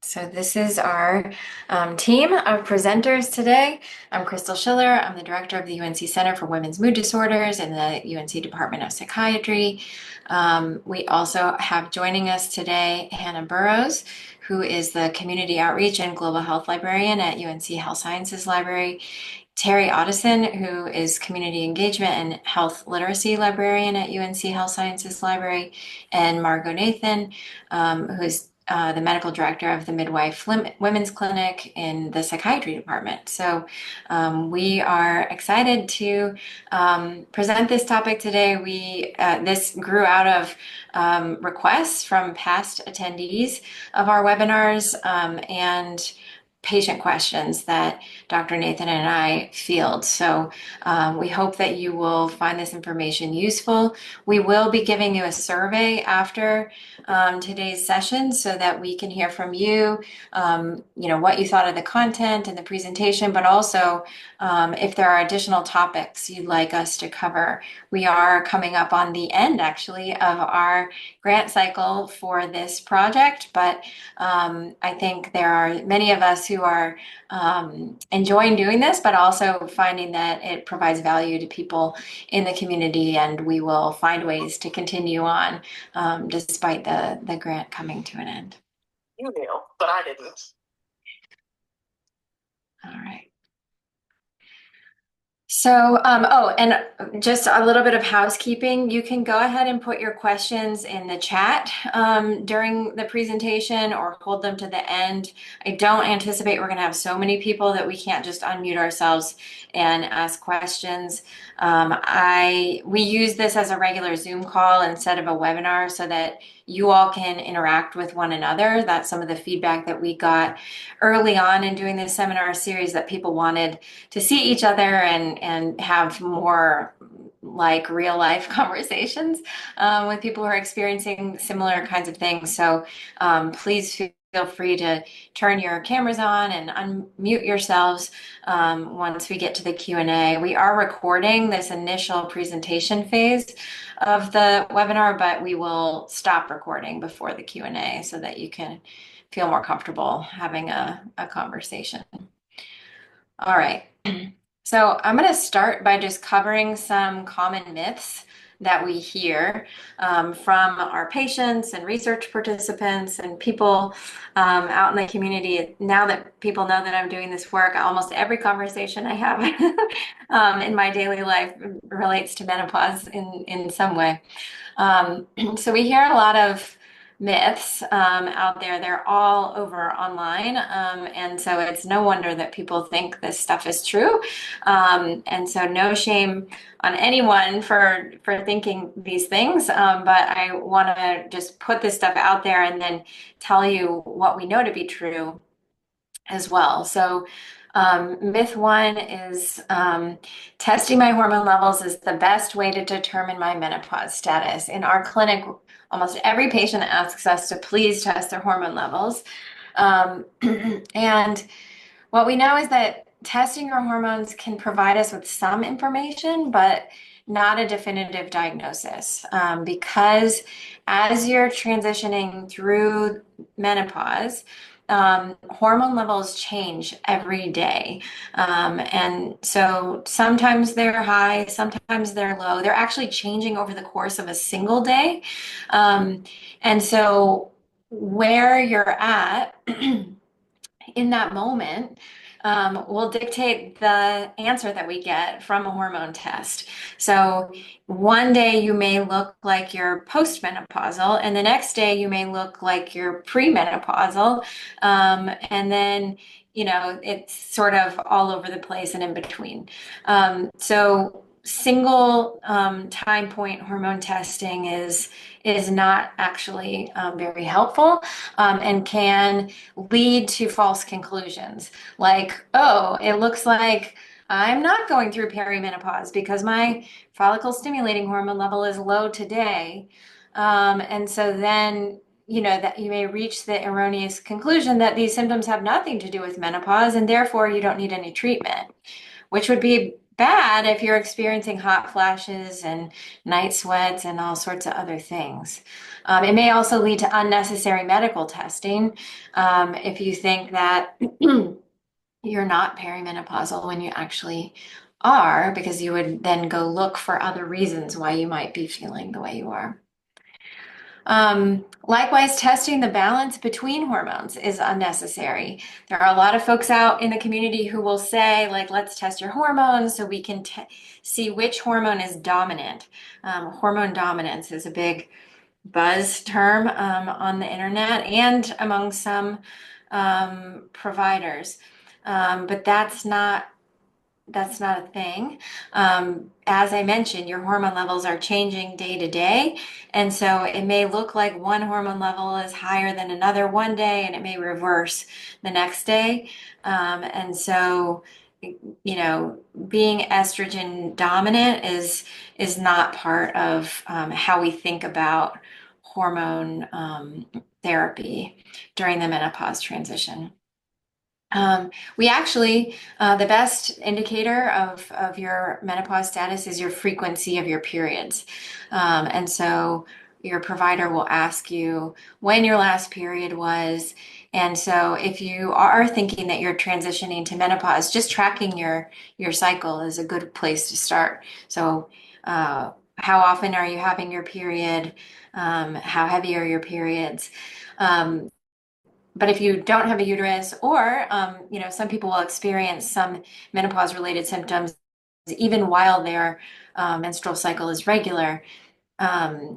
So this is our team of presenters today. I'm Crystal Schiller. I'm the director of the UNC Center for Women's Mood Disorders in the UNC Department of Psychiatry. We also have joining us today Hannah Burrows, who is the Community Outreach and Global Health Librarian at UNC Health Sciences Library. Terry Otteson, who is Community Engagement and Health Literacy Librarian at UNC Health Sciences Library, and Margot Nathan, who is the medical director of the Midwife Women's Clinic in the psychiatry department. So we are excited to present this topic today. This grew out of requests from past attendees of our webinars and patient questions that Dr. Nathan and I field. So we hope that you will find this information useful. We will be giving you a survey after today's session so that we can hear from you, what you thought of the content and the presentation, but also if there are additional topics you'd like us to cover. We are coming up on the end, actually, of our grant cycle for this project, but I think there are many of us who are enjoying doing this, but also finding that it provides value to people in the community, and we will find ways to continue on despite the grant coming to an end. You knew, but I didn't. All right. So, and just a little bit of housekeeping. You can go ahead and put your questions in the chat during the presentation or hold them to the end. I don't anticipate we're going to have so many people that we can't just unmute ourselves and ask questions. We use this as a regular Zoom call instead of a webinar so that you all can interact with one another. That's some of the feedback that we got early on in doing this seminar series, that people wanted to see each other and have more like real life conversations with people who are experiencing similar kinds of things. So please feel free to turn your cameras on and unmute yourselves once we get to the Q&A. We are recording this initial presentation phase of the webinar, but we will stop recording before the Q&A so that you can feel more comfortable having a conversation. All right. So I'm going to start by just covering some common myths that we hear from our patients and research participants and people out in the community. Now that people know that I'm doing this work, almost every conversation I have in my daily life relates to menopause in some way. So we hear a lot of myths out there. They're all over online. And so it's no wonder that people think this stuff is true. And so no shame on anyone for thinking these things. But I want to just put this stuff out there and then tell you what we know to be true as well. So myth one is testing my hormone levels is the best way to determine my menopause status. In our clinic, almost every patient asks us to please test their hormone levels. And what we know is that testing your hormones can provide us with some information, but not a definitive diagnosis. Because as you're transitioning through menopause, hormone levels change every day. And so sometimes they're high, sometimes they're low. They're actually changing over the course of a single day. And so where you're at in that moment will dictate the answer that we get from a hormone test. So one day you may look like you're postmenopausal, and the next day you may look like you're premenopausal. And then, it's sort of all over the place and in between. So single time point hormone testing is not actually very helpful and can lead to false conclusions like, oh, it looks like I'm not going through perimenopause because my follicle stimulating hormone level is low today. And so then, that you may reach the erroneous conclusion that these symptoms have nothing to do with menopause and therefore you don't need any treatment, which would be bad if you're experiencing hot flashes and night sweats and all sorts of other things. It may also lead to unnecessary medical testing if you think that you're not perimenopausal when you actually are, because you would then go look for other reasons why you might be feeling the way you are. Likewise, testing the balance between hormones is unnecessary. There are a lot of folks out in the community who will say, like, let's test your hormones so we can see which hormone is dominant. Hormone dominance is a big buzz term on the internet and among some providers. But that's not a thing. As I mentioned, your hormone levels are changing day to day. And so it may look like one hormone level is higher than another one day, and it may reverse the next day. And so, being estrogen dominant is not part of how we think about hormone therapy during the menopause transition. We actually, the best indicator of your menopause status is your frequency of your periods. And so your provider will ask you when your last period was. And so if you are thinking that you're transitioning to menopause, just tracking your cycle is a good place to start. So, how often are you having your period? How heavy are your periods? Um, but if you don't have a uterus, or some people will experience some menopause related symptoms even while their menstrual cycle is regular.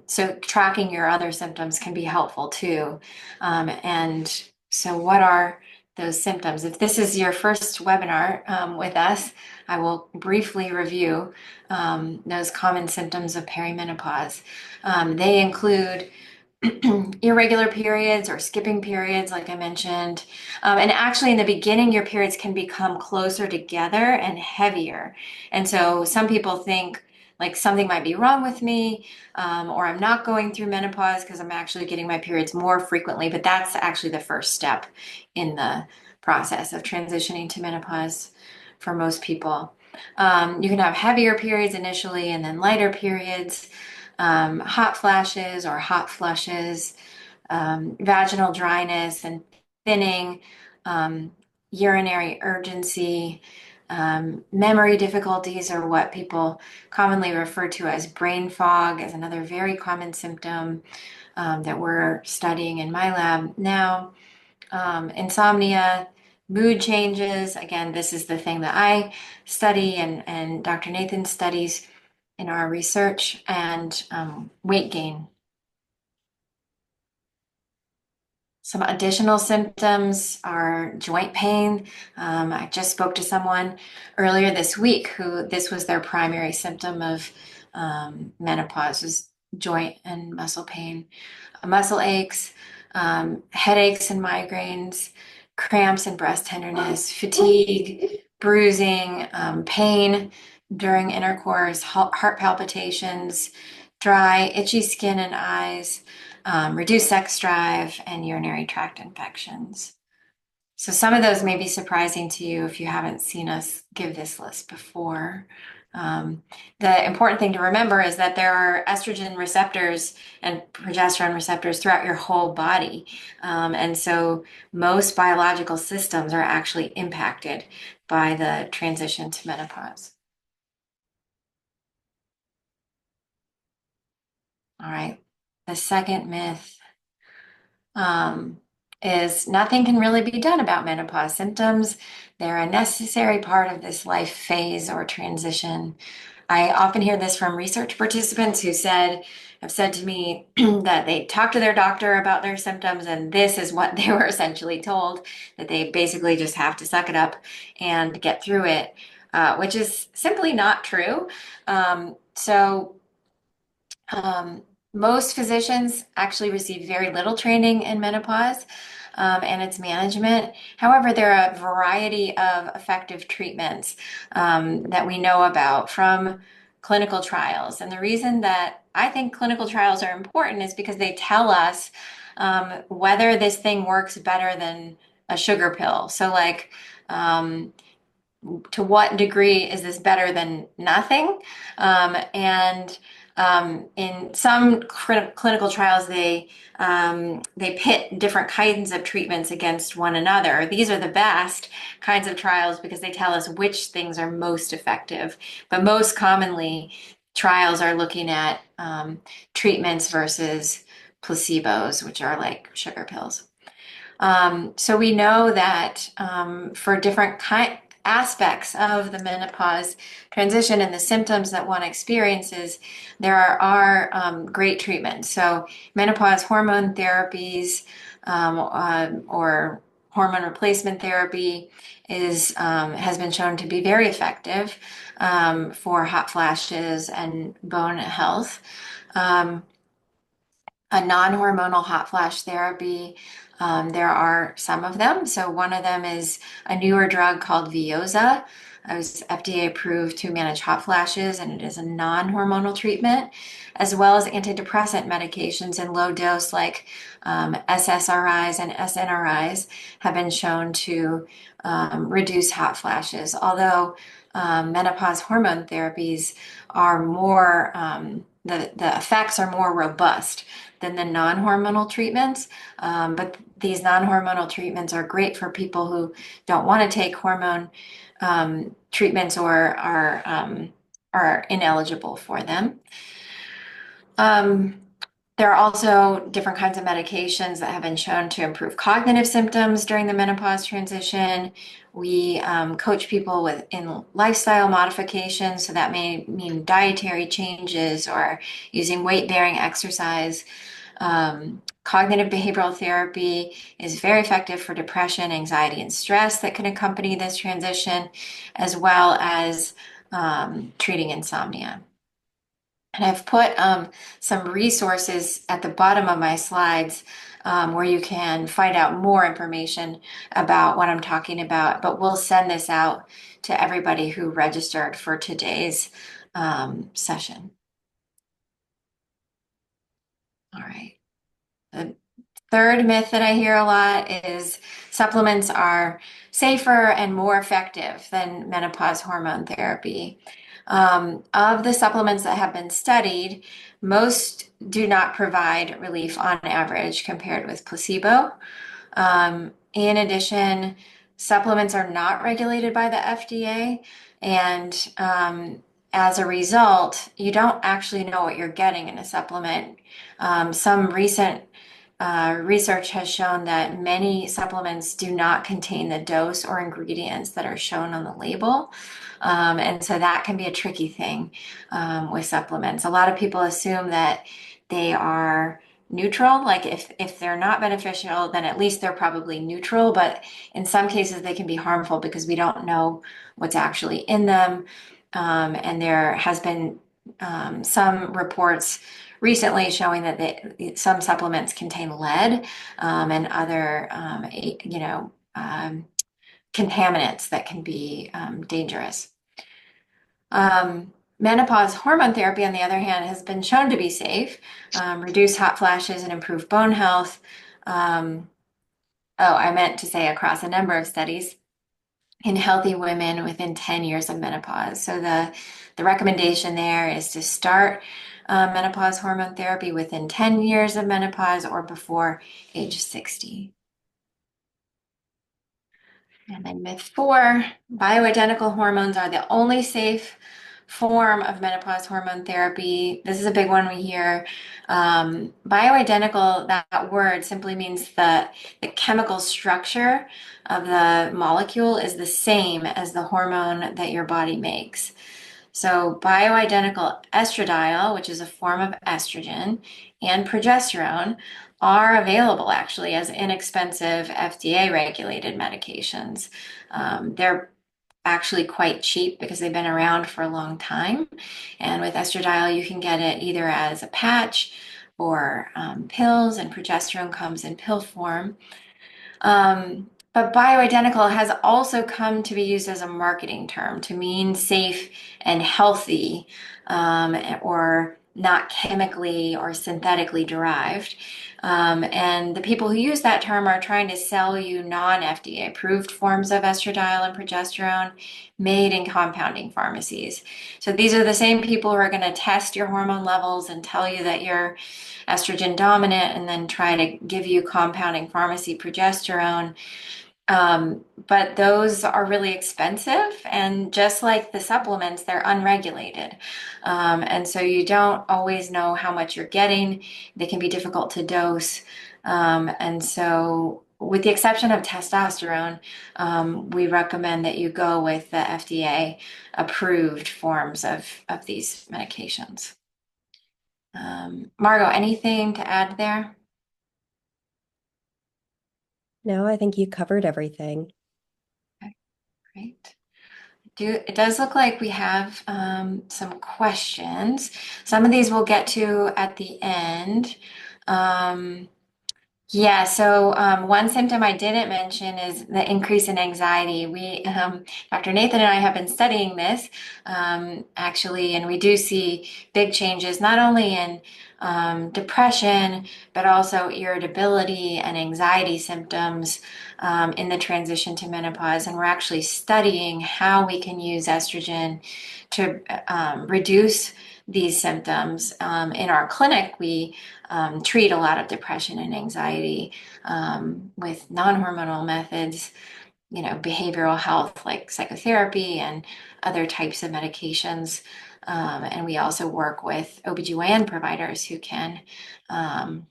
So tracking your other symptoms can be helpful too. And so what are those symptoms? If this is your first webinar with us, I will briefly review those common symptoms of perimenopause. They include irregular periods or skipping periods, like I mentioned. And actually, in the beginning, your periods can become closer together and heavier. And so some people think like something might be wrong with me, or I'm not going through menopause because I'm actually getting my periods more frequently. But that's actually the first step in the process of transitioning to menopause for most people. You can have heavier periods initially and then lighter periods, hot flashes or hot flushes, vaginal dryness and thinning, um, urinary urgency, memory difficulties are what people commonly refer to as brain fog, as another very common symptom that we're studying in my lab now. Insomnia, mood changes. Again, this is the thing that I study and Dr. Nathan studies in our research, and weight gain. Some additional symptoms are joint pain. I just spoke to someone earlier this week who this was their primary symptom of menopause, is joint and muscle pain, muscle aches, headaches and migraines, cramps and breast tenderness, fatigue, bruising, pain during intercourse, heart palpitations, dry, itchy skin and eyes, reduced sex drive, and urinary tract infections. So some of those may be surprising to you if you haven't seen us give this list before. Um, the important thing to remember is that there are estrogen receptors and progesterone receptors throughout your whole body. And so most biological systems are actually impacted by the transition to menopause. All right. The second myth um, is nothing can really be done about menopause symptoms. They're a necessary part of this life phase or transition. I often hear this from research participants who have said to me that they talked to their doctor about their symptoms, and this is what they were essentially told, that they basically just have to suck it up and get through it, which is simply not true. So um, most physicians actually receive very little training in menopause and its management. However, there are a variety of effective treatments that we know about from clinical trials. And the reason that I think clinical trials are important is because they tell us whether this thing works better than a sugar pill. So, like, to what degree is this better than nothing? And In some clinical trials, they pit different kinds of treatments against one another. These are the best kinds of trials because they tell us which things are most effective. But most commonly, trials are looking at treatments versus placebos, which are like sugar pills. So we know that for different aspects of the menopause transition and the symptoms that one experiences, there are great treatments. So menopause hormone therapies or hormone replacement therapy is has been shown to be very effective for hot flashes and bone health. Um, a non-hormonal hot flash therapy. There are some of them. So one of them is a newer drug called Veoza. It was FDA approved to manage hot flashes, and it is a non-hormonal treatment, as well as antidepressant medications in low dose, like SSRIs and SNRIs, have been shown to reduce hot flashes. Although menopause hormone therapies are more, the effects are more robust than the non-hormonal treatments. But these non-hormonal treatments are great for people who don't want to take hormone treatments or are ineligible for them. Um, there are also different kinds of medications that have been shown to improve cognitive symptoms during the menopause transition. We coach people in lifestyle modifications, so that may mean dietary changes or using weight-bearing exercise. Cognitive behavioral therapy is very effective for depression, anxiety, and stress that can accompany this transition, as well as treating insomnia. And I've put some resources at the bottom of my slides where you can find out more information about what I'm talking about. But we'll send this out to everybody who registered for today's session. All right. The third myth that I hear a lot is supplements are safer and more effective than menopause hormone therapy. Of the supplements that have been studied, most do not provide relief on average compared with placebo. In addition, supplements are not regulated by the FDA, and as a result, you don't actually know what you're getting in a supplement. Some recent research has shown that many supplements do not contain the dose or ingredients that are shown on the label. And so that can be a tricky thing with supplements. A lot of people assume that they are neutral, like if they're not beneficial, then at least they're probably neutral. But in some cases, they can be harmful because we don't know what's actually in them. And there has been some reports recently showing that some supplements contain lead and other, contaminants that can be dangerous. Menopause hormone therapy, on the other hand, has been shown to be safe, reduce hot flashes, and improve bone health. I meant to say across a number of studies in healthy women within 10 years of menopause. So the recommendation there is to start menopause hormone therapy within 10 years of menopause or before age 60. And then myth four, bioidentical hormones are the only safe form of menopause hormone therapy. This is a big one we hear. Bioidentical, that word simply means the chemical structure of the molecule is the same as the hormone that your body makes. So bioidentical estradiol, which is a form of estrogen, and progesterone are available actually as inexpensive FDA regulated medications. They're actually quite cheap because they've been around for a long time. And with estradiol, you can get it either as a patch or pills, and progesterone comes in pill form. But bioidentical has also come to be used as a marketing term to mean safe and healthy, or not chemically or synthetically derived. And the people who use that term are trying to sell you non-FDA approved forms of estradiol and progesterone made in compounding pharmacies. So these are the same people who are going to test your hormone levels and tell you that you're estrogen dominant and then try to give you compounding pharmacy progesterone. But those are really expensive, and just like the supplements, they're unregulated. And so you don't always know how much you're getting. They can be difficult to dose. And so, with the exception of testosterone, we recommend that you go with the FDA approved forms of these medications. Margot, anything to add there? No, I think you covered everything. Okay, great. It does look like we have some questions. Some of these we'll get to at the end. Um, yeah, so one symptom I didn't mention is the increase in anxiety. Dr. Nathan and I have been studying this actually, and we do see big changes not only in depression, but also irritability and anxiety symptoms in the transition to menopause. And we're actually studying how we can use estrogen to reduce these symptoms. In our clinic, we treat a lot of depression and anxiety with non-hormonal methods, behavioral health like psychotherapy and other types of medications. And we also work with OBGYN providers who can um,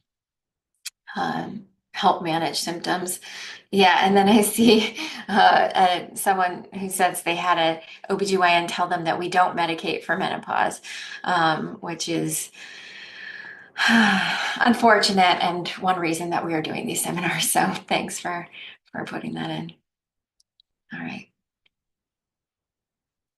help manage symptoms. Yeah, and then I see someone who says they had a OBGYN tell them that we don't medicate for menopause, which is unfortunate and one reason that we are doing these seminars. So thanks for putting that in. All right.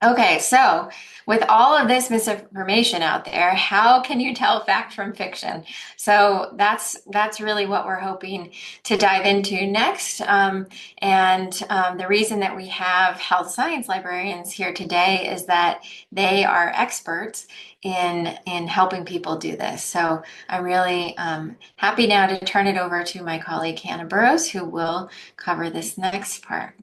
Okay, so with all of this misinformation out there, how can you tell fact from fiction? So that's really what we're hoping to dive into next. And the reason that we have health science librarians here today is that they are experts in helping people do this. So I'm really happy now to turn it over to my colleague Hannah Burrows, who will cover this next part.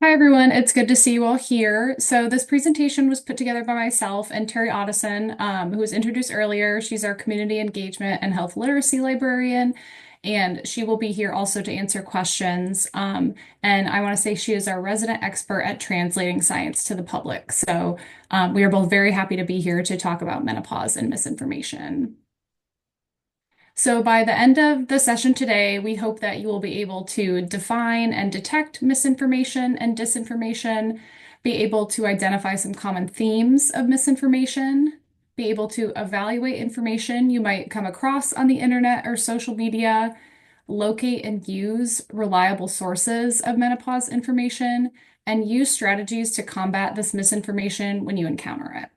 Hi, everyone. It's good to see you all here. So this presentation was put together by myself and Terry Otteson, who was introduced earlier. She's our community engagement and health literacy librarian, and she will be here also to answer questions. And I want to say she is our resident expert at translating science to the public. So we are both very happy to be here to talk about menopause and misinformation. So by the end of the session today, we hope that you will be able to define and detect misinformation and disinformation, be able to identify some common themes of misinformation, be able to evaluate information you might come across on the internet or social media, locate and use reliable sources of menopause information, and use strategies to combat this misinformation when you encounter it.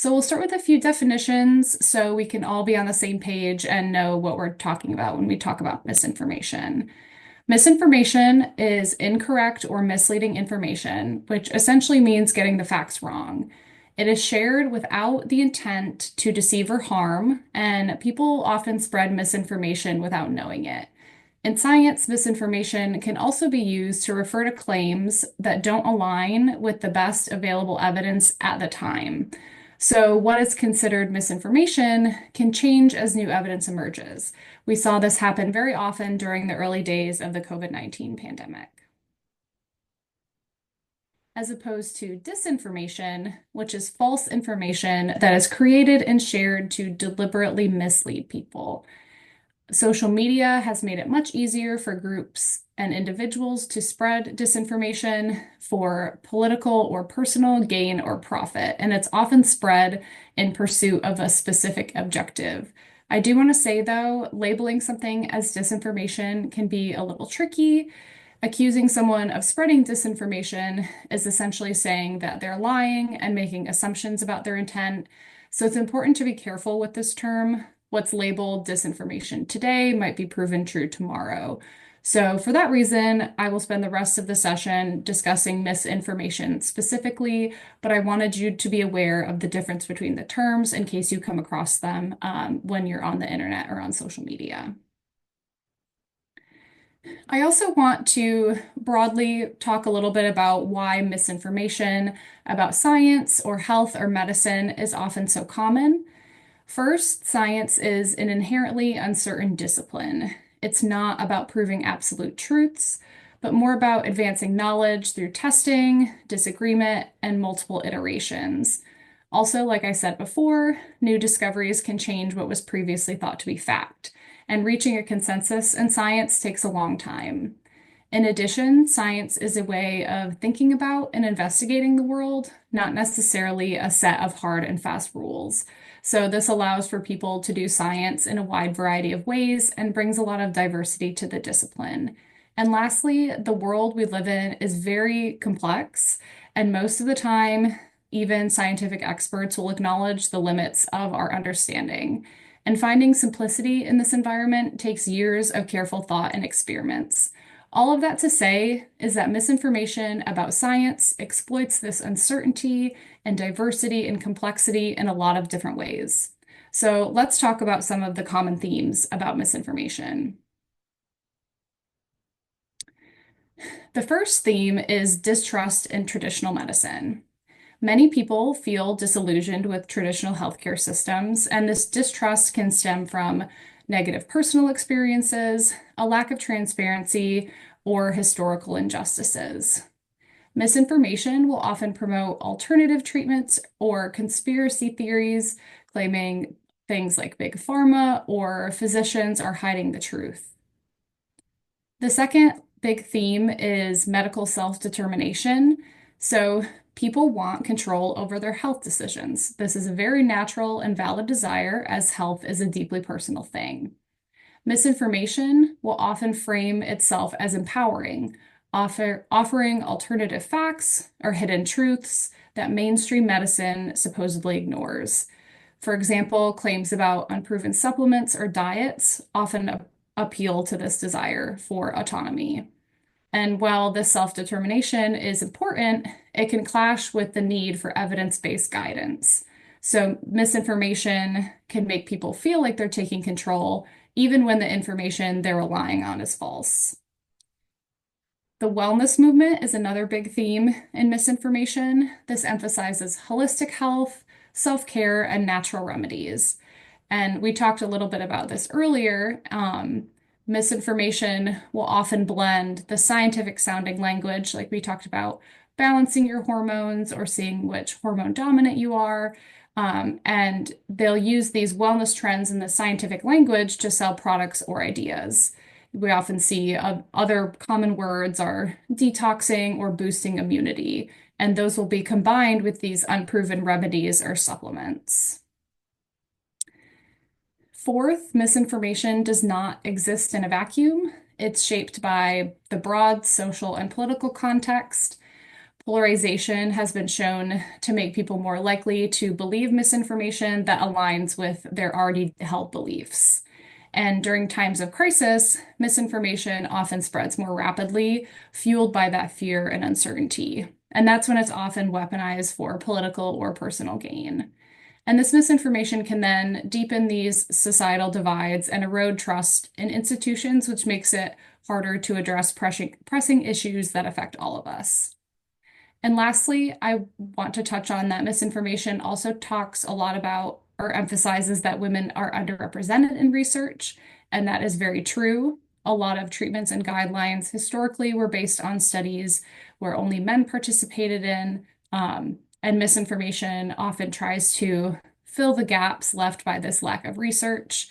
So we'll start with a few definitions so we can all be on the same page and know what we're talking about when we talk about misinformation. Misinformation is incorrect or misleading information, which essentially means getting the facts wrong. It is shared without the intent to deceive or harm, and people often spread misinformation without knowing it. In science, misinformation can also be used to refer to claims that don't align with the best available evidence at the time. So, what is considered misinformation can change as new evidence emerges. We saw this happen very often during the early days of the COVID-19 pandemic. As opposed to disinformation, which is false information that is created and shared to deliberately mislead people. Social media has made it much easier for groups and individuals to spread disinformation for political or personal gain or profit, and it's often spread in pursuit of a specific objective. I do want to say, though, labeling something as disinformation can be a little tricky. Accusing someone of spreading disinformation is essentially saying that they're lying and making assumptions about their intent. So it's important to be careful with this term. What's labeled disinformation today might be proven true tomorrow. So for that reason, I will spend the rest of the session discussing misinformation specifically, but I wanted you to be aware of the difference between the terms in case you come across them when you're on the internet or on social media. I also want to broadly talk a little bit about why misinformation about science or health or medicine is often so common. First, science is an inherently uncertain discipline. It's not about proving absolute truths, but more about advancing knowledge through testing, disagreement, and multiple iterations. Also, like I said before, new discoveries can change what was previously thought to be fact, and reaching a consensus in science takes a long time. In addition, science is a way of thinking about and investigating the world, not necessarily a set of hard and fast rules. So, this allows for people to do science in a wide variety of ways and brings a lot of diversity to the discipline. And lastly, the world we live in is very complex, and most of the time, even scientific experts will acknowledge the limits of our understanding. And finding simplicity in this environment takes years of careful thought and experiments. All of that to say is that misinformation about science exploits this uncertainty and diversity and complexity in a lot of different ways. So let's talk about some of the common themes about misinformation. The first theme is distrust in traditional medicine. Many people feel disillusioned with traditional healthcare systems, and this distrust can stem from negative personal experiences, a lack of transparency, or historical injustices. Misinformation will often promote alternative treatments or conspiracy theories, claiming things like big pharma or physicians are hiding the truth. The second big theme is medical self-determination. So, people want control over their health decisions. This is a very natural and valid desire, as health is a deeply personal thing. Misinformation will often frame itself as empowering, offering alternative facts or hidden truths that mainstream medicine supposedly ignores. For example, claims about unproven supplements or diets often appeal to this desire for autonomy. And while this self-determination is important, it can clash with the need for evidence-based guidance. So misinformation can make people feel like they're taking control, even when the information they're relying on is false. The wellness movement is another big theme in misinformation. This emphasizes holistic health, self-care, and natural remedies. And we talked a little bit about this earlier. Misinformation will often blend the scientific sounding language, like we talked about balancing your hormones or seeing which hormone dominant you are. And they'll use these wellness trends in the scientific language to sell products or ideas. We often see other common words are detoxing or boosting immunity, and those will be combined with these unproven remedies or supplements. Fourth, misinformation does not exist in a vacuum. It's shaped by the broad social and political context. Polarization has been shown to make people more likely to believe misinformation that aligns with their already held beliefs. And during times of crisis, misinformation often spreads more rapidly, fueled by that fear and uncertainty. And that's when it's often weaponized for political or personal gain. And this misinformation can then deepen these societal divides and erode trust in institutions, which makes it harder to address pressing issues that affect all of us. And lastly, I want to touch on that misinformation also talks a lot about or emphasizes that women are underrepresented in research, and that is very true. A lot of treatments and guidelines historically were based on studies where only men participated in, and misinformation often tries to fill the gaps left by this lack of research.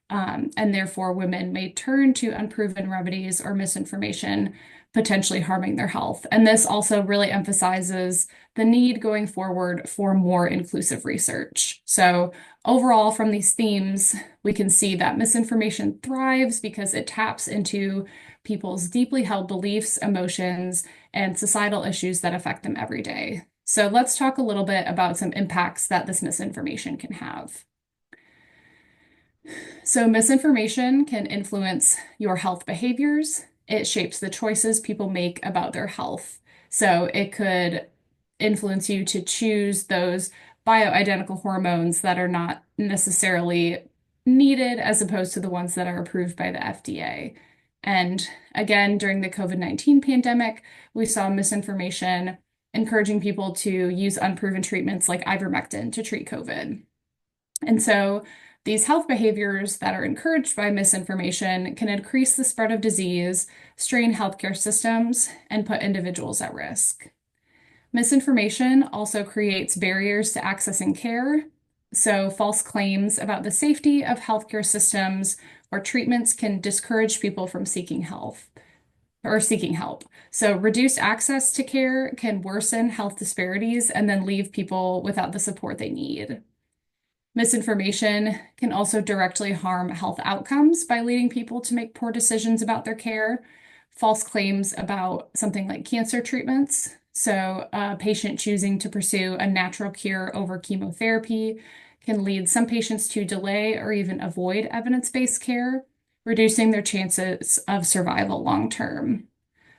And therefore, women may turn to unproven remedies or misinformation, potentially harming their health. And this also really emphasizes the need going forward for more inclusive research. So, overall, from these themes, we can see that misinformation thrives because it taps into people's deeply held beliefs, emotions, and societal issues that affect them every day. So, let's talk a little bit about some impacts that this misinformation can have. So, misinformation can influence your health behaviors. it shapes the choices people make about their health. So it could influence you to choose those bioidentical hormones that are not necessarily needed as opposed to the ones that are approved by the FDA. And again, during the COVID-19 pandemic, we saw misinformation encouraging people to use unproven treatments like ivermectin to treat COVID. And so these health behaviors that are encouraged by misinformation can increase the spread of disease, strain healthcare systems, and put individuals at risk. Misinformation also creates barriers to accessing care. So, false claims about the safety of healthcare systems or treatments can discourage people from seeking health or seeking help. So, reduced access to care can worsen health disparities and then leave people without the support they need. Misinformation can also directly harm health outcomes by leading people to make poor decisions about their care. False claims about something like cancer treatments. So, a patient choosing to pursue a natural cure over chemotherapy can lead some patients to delay or even avoid evidence-based care, reducing their chances of survival long term.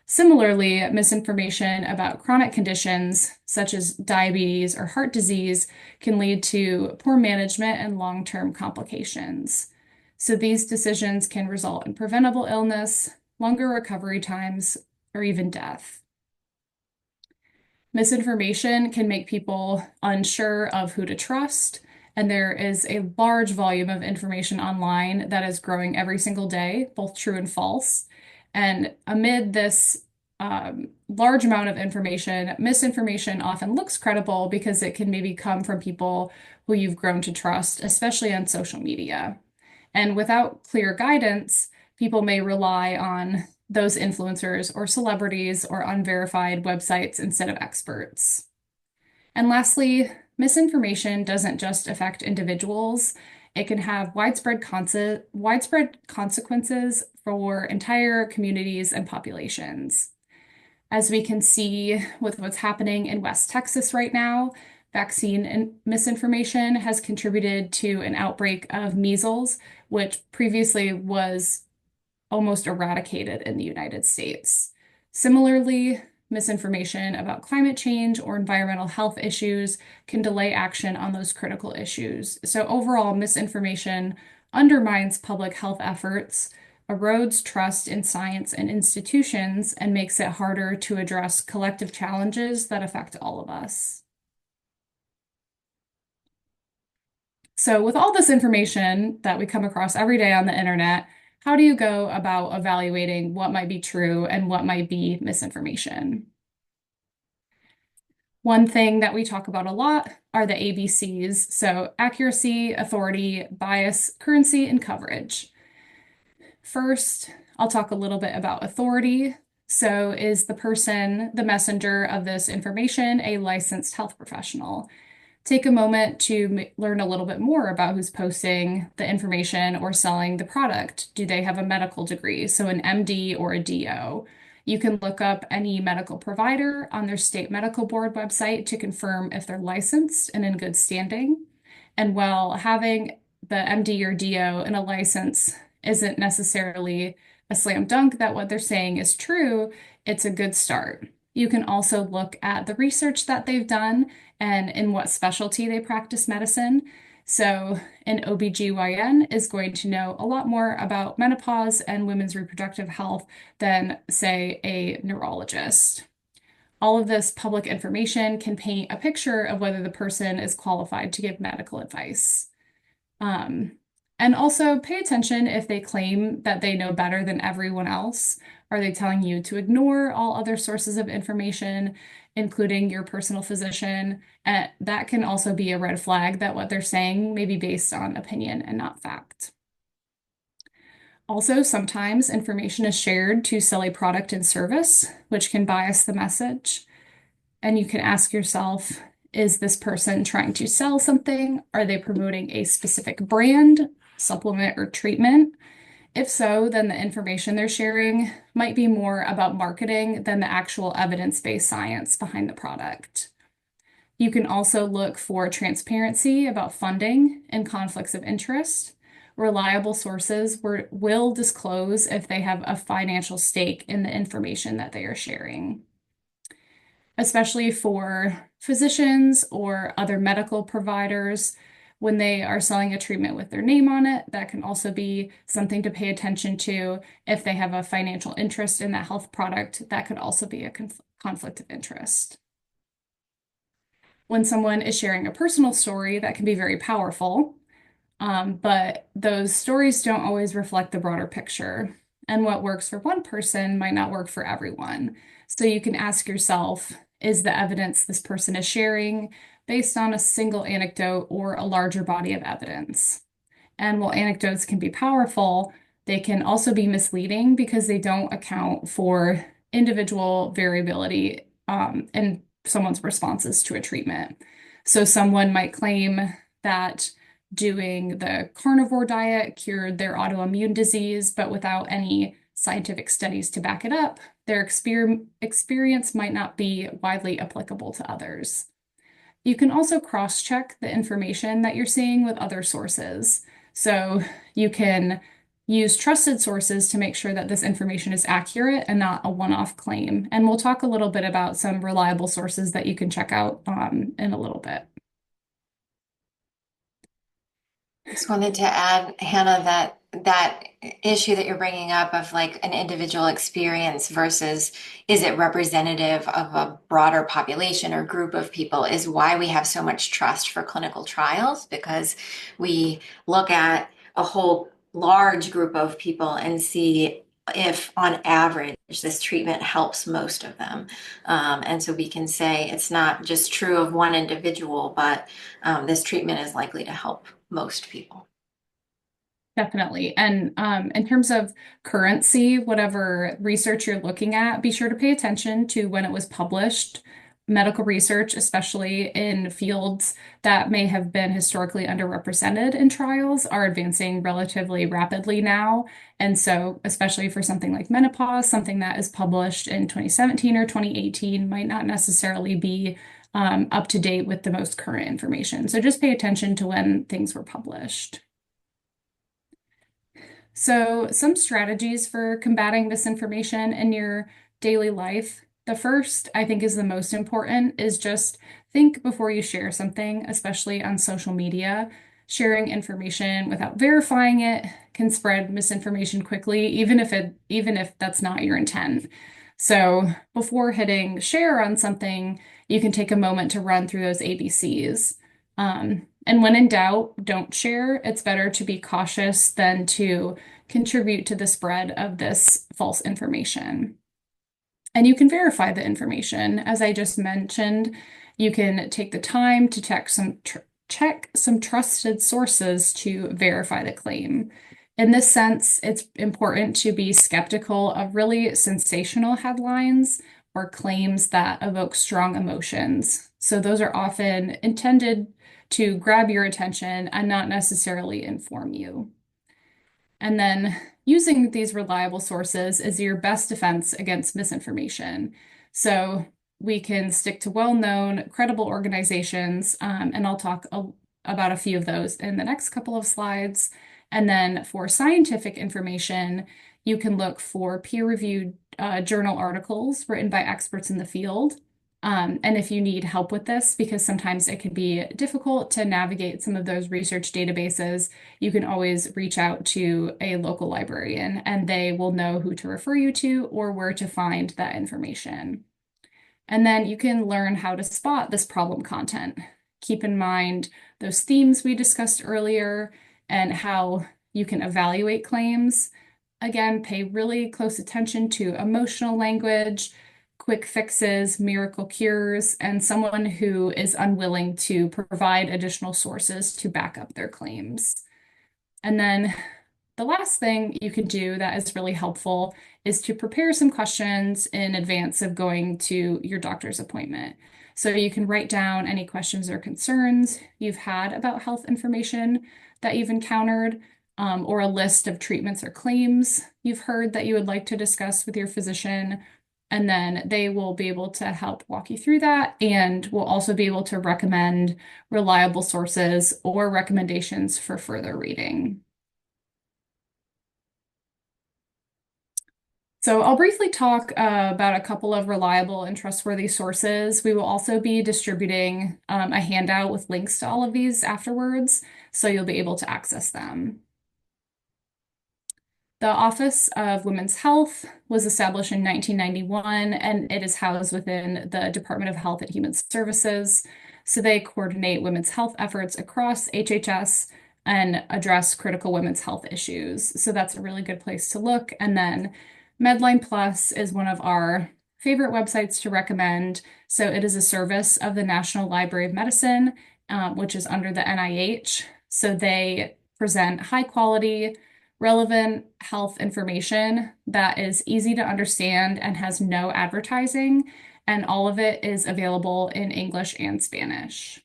Similarly, misinformation about chronic conditions such as diabetes or heart disease can lead to poor management and long-term complications. So these decisions can result in preventable illness, longer recovery times, or even death. Misinformation can make people unsure of who to trust, and there is a large volume of information online that is growing every single day, both true and false. And amid this large amount of information, misinformation often looks credible because it can maybe come from people who you've grown to trust, especially on social media. And without clear guidance, people may rely on those influencers or celebrities or unverified websites instead of experts. And lastly, misinformation doesn't just affect individuals, it can have widespread consequences for entire communities and populations. As we can see with what's happening in West Texas right now, vaccine and misinformation has contributed to an outbreak of measles, which previously was almost eradicated in the United States. Similarly, misinformation about climate change or environmental health issues can delay action on those critical issues. So, overall, misinformation undermines public health efforts, erodes trust in science and institutions, and makes it harder to address collective challenges that affect all of us. So, with all this information that we come across every day on the internet, how do you go about evaluating what might be true and what might be misinformation? One thing that we talk about a lot are the ABCs, so accuracy, authority, bias, currency, and coverage. First, I'll talk a little bit about authority. So, is the person, the messenger of this information, a licensed health professional? Take a moment to learn a little bit more about who's posting the information or selling the product. Do they have a medical degree? So, an MD or a DO. You can look up any medical provider on their state medical board website to confirm if they're licensed and in good standing. And while having the MD or DO and a license isn't necessarily a slam dunk that what they're saying is true, it's a good start. You can also look at the research that they've done and in what specialty they practice medicine. So, an OBGYN is going to know a lot more about menopause and women's reproductive health than, say, a neurologist. All of this public information can paint a picture of whether the person is qualified to give medical advice. Um, and also pay attention if they claim that they know better than everyone else. Are they telling you to ignore all other sources of information, including your personal physician? That can also be a red flag that what they're saying may be based on opinion and not fact. Also, sometimes information is shared to sell a product and service, which can bias the message. And you can ask yourself, is this person trying to sell something? Are they promoting a specific brand, supplement, or treatment? If so, then the information they're sharing might be more about marketing than the actual evidence-based science behind the product. You can also look for transparency about funding and conflicts of interest. reliable sources will disclose if they have a financial stake in the information that they are sharing, especially for physicians or other medical providers. When they are selling a treatment with their name on it, that can also be something to pay attention to. If they have a financial interest in that health product, that could also be a conflict of interest. When someone is sharing a personal story, that can be very powerful. But those stories don't always reflect the broader picture. And what works for one person might not work for everyone. So you can ask yourself, is the evidence this person is sharing based on a single anecdote or a larger body of evidence? And while anecdotes can be powerful, they can also be misleading because they don't account for individual variability in someone's responses to a treatment. So someone might claim that doing the carnivore diet cured their autoimmune disease, but without any scientific studies to back it up, their experience might not be widely applicable to others. You can also cross-check the information that you're seeing with other sources. So you can use trusted sources to make sure that this information is accurate and not a one-off claim. And we'll talk a little bit about some reliable sources that you can check out in a little bit. Just wanted to add, Hannah, that that issue that you're bringing up of like an individual experience versus is it representative of a broader population or group of people is why we have so much trust for clinical trials, because we look at a whole large group of people and see if on average this treatment helps most of them. And so we can say it's not just true of one individual, but this treatment is likely to help most people. Definitely. And in terms of currency, whatever research you're looking at, be sure to pay attention to when it was published. Medical research, especially in fields that may have been historically underrepresented in trials, are advancing relatively rapidly now. And so, especially for something like menopause, something that is published in 2017 or 2018 might not necessarily be up to date with the most current information. So just pay attention to when things were published. So, some strategies for combating misinformation in your daily life. The first, I think, is the most important, is just think before you share something, especially on social media. Sharing information without verifying it can spread misinformation quickly, even if that's not your intent. So, before hitting share on something, you can take a moment to run through those ABCs. And when in doubt, don't share. It's better to be cautious than to contribute to the spread of this false information. And you can verify the information. As I just mentioned, you can take the time to check some trusted sources to verify the claim. In this sense, it's important to be skeptical of really sensational headlines or claims that evoke strong emotions. So those are often intended to grab your attention and not necessarily inform you. And then using these reliable sources is your best defense against misinformation. So we can stick to well-known, credible organizations, and I'll talk about a few of those in the next couple of slides. And then for scientific information, you can look for peer-reviewed journal articles written by experts in the field. And if you need help with this, because sometimes it can be difficult to navigate some of those research databases, you can always reach out to a local librarian and they will know who to refer you to or where to find that information. And then you can learn how to spot this problem content. Keep in mind those themes we discussed earlier and how you can evaluate claims. Again, pay really close attention to emotional language, quick fixes, miracle cures, and someone who is unwilling to provide additional sources to back up their claims. And then the last thing you can do that is really helpful is to prepare some questions in advance of going to your doctor's appointment. So you can write down any questions or concerns you've had about health information that you've encountered, or a list of treatments or claims you've heard that you would like to discuss with your physician. And then they will be able to help walk you through that and will also be able to recommend reliable sources or recommendations for further reading. So I'll briefly talk about a couple of reliable and trustworthy sources. We will also be distributing a handout with links to all of these afterwards, so you'll be able to access them. The Office of Women's Health was established in 1991, and it is housed within the Department of Health and Human Services. So they coordinate women's health efforts across HHS and address critical women's health issues. So that's a really good place to look. And then Medline Plus is one of our favorite websites to recommend. So it is a service of the National Library of Medicine, which is under the NIH. So they present high quality, relevant health information that is easy to understand and has no advertising, and all of it is available in English and Spanish.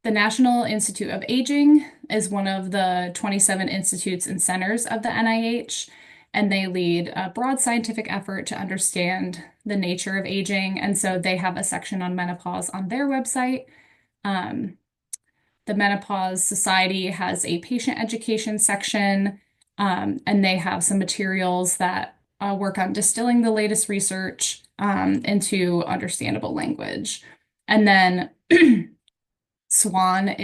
The National Institute of Aging is one of the 27 institutes and centers of the NIH, and they lead a broad scientific effort to understand the nature of aging. And so they have a section on menopause on their website. Um, the Menopause Society has a patient education section, and they have some materials that work on distilling the latest research into understandable language. And then SWAN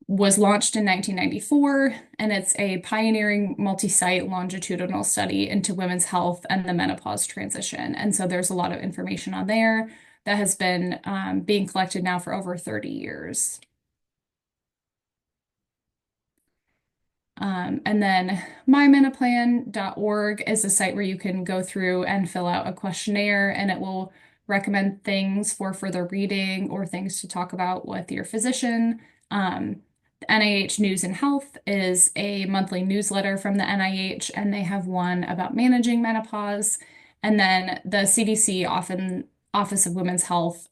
was launched in 1994, and it's a pioneering multi-site longitudinal study into women's health and the menopause transition. And so there's a lot of information on there that has been being collected now for over 30 years. And then mymenoplan.org is a site where you can go through and fill out a questionnaire, and it will recommend things for further reading or things to talk about with your physician. The NIH News and Health is a monthly newsletter from the NIH, and they have one about managing menopause. And then the CDC Office of Women's Health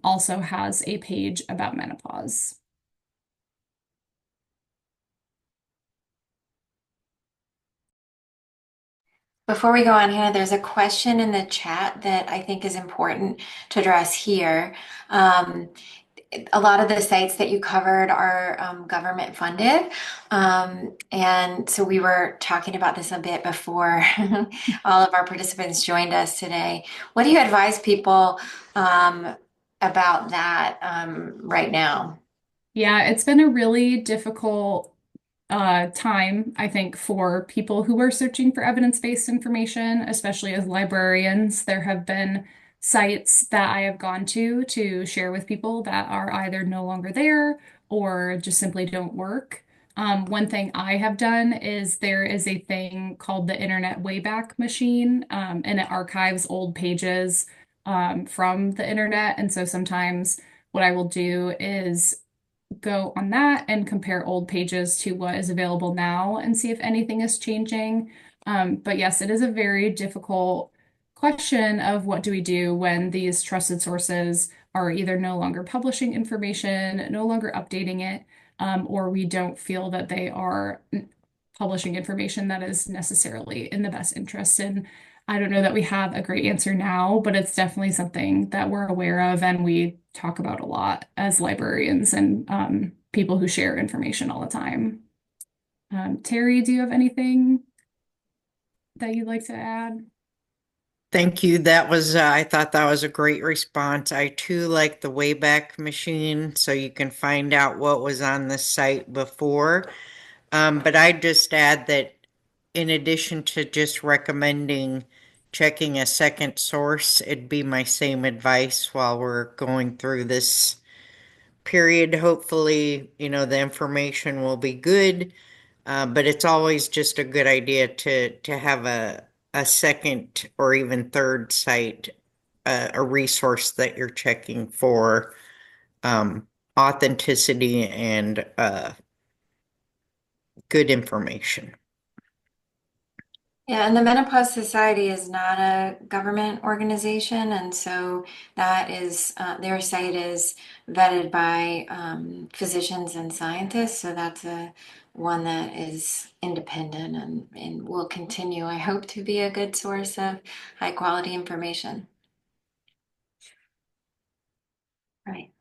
also has a page about menopause. Before we go on, Hannah, there's a question in the chat that I think is important to address here. A lot of the sites that you covered are government funded. And so we were talking about this a bit before all of our participants joined us today. What do you advise people about that right now? Yeah, it's been a really difficult time, I think, for people who are searching for evidence-based information, especially as librarians. There have been sites that I have gone to share with people that are either no longer there or just simply don't work. One thing I have done is there is a thing called the Internet Wayback Machine, and it archives old pages from the internet. And so sometimes what I will do is go on that and compare old pages to what is available now and see if anything is changing. But yes, it is a very difficult question of what do we do when these trusted sources are either no longer publishing information, no longer updating it, or we don't feel that they are publishing information that is necessarily in the best interest. And I don't know that we have a great answer now, but it's definitely something that we're aware of and we talk about a lot as librarians and people who share information all the time. Terry, do you have anything that you'd like to add? Thank you. I thought that was a great response. I too like the Wayback Machine, so you can find out what was on the site before. But I'd just add that in addition to just recommending checking a second source, it'd be my same advice while we're going through this period. Hopefully, the information will be good. But it's always just a good idea to have a second or even third site, a resource that you're checking for authenticity and good information. Yeah, and the Menopause Society is not a government organization, and so that is their site is vetted by physicians and scientists. So that's a one that is independent and will continue, I hope, to be a good source of high quality information. Right.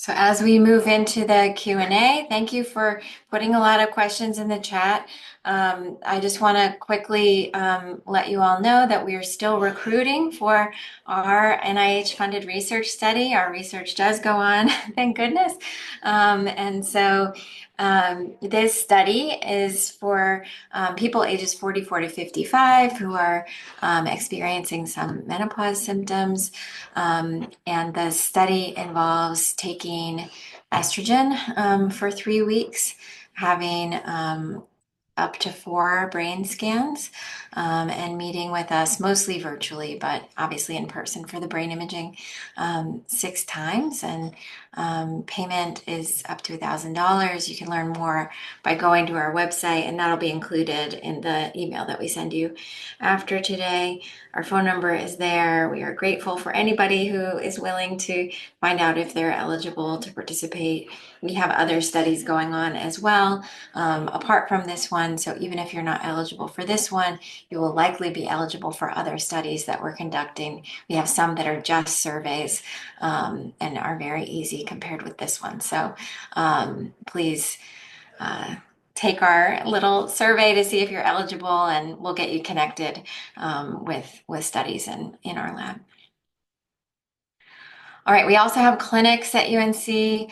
So as we move into the Q&A, thank you for putting a lot of questions in the chat. I just want to quickly let you all know that we are still recruiting for our NIH-funded research study. Our research does go on, thank goodness. This study is for people ages 44 to 55 who are experiencing some menopause symptoms. And the study involves taking estrogen for 3 weeks, having up to 4 brain scans, and meeting with us mostly virtually, but obviously in person for the brain imaging 6 times. And payment is up to $1,000. You can learn more by going to our website, and that'll be included in the email that we send you after today. Our phone number is there. We are grateful for anybody who is willing to find out if they're eligible to participate. We have other studies going on as well, apart from this one. So even if you're not eligible for this one, you will likely be eligible for other studies that we're conducting. We have some that are just surveys and are very easy compared with this one. So please take our little survey to see if you're eligible, and we'll get you connected with studies in our lab. All right, we also have clinics at UNC.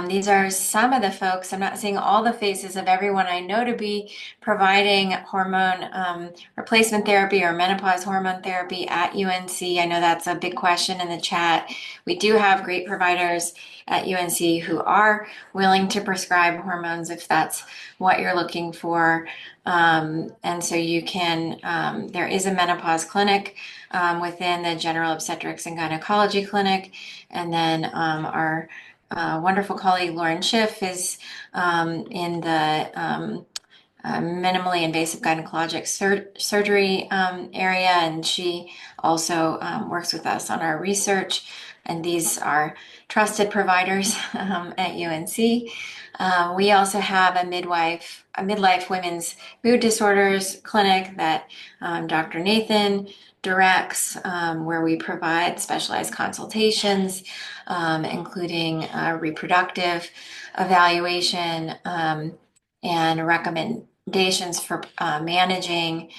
These are some of the folks. I'm not seeing all the faces of everyone I know to be providing hormone replacement therapy or menopause hormone therapy at UNC. I know that's a big question in the chat. We do have great providers at UNC who are willing to prescribe hormones if that's what you're looking for. And so you can, there is a menopause clinic within the general obstetrics and gynecology clinic. And then our wonderful colleague Lauren Schiff is in the minimally invasive gynecologic surgery area, and she also works with us on our research. And these are trusted providers at UNC. We also have a midlife women's mood disorders clinic that Dr. Nathan directs, where we provide specialized consultations, including reproductive evaluation and recommendations for managing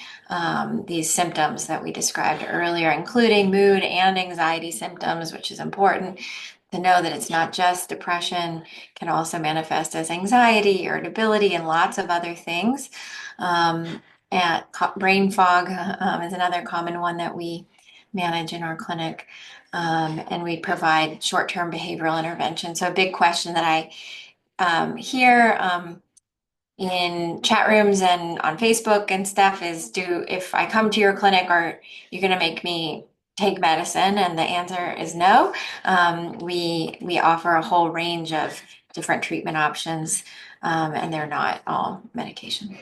these symptoms that we described earlier, including mood and anxiety symptoms, which is important to know that it's not just depression, can also manifest as anxiety, irritability, and lots of other things. And brain fog is another common one that we manage in our clinic. And we provide short-term behavioral intervention. So a big question that I hear in chat rooms and on Facebook and stuff is, if I come to your clinic, are you going to make me take medicine? And the answer is no. We offer a whole range of different treatment options, and they're not all medication.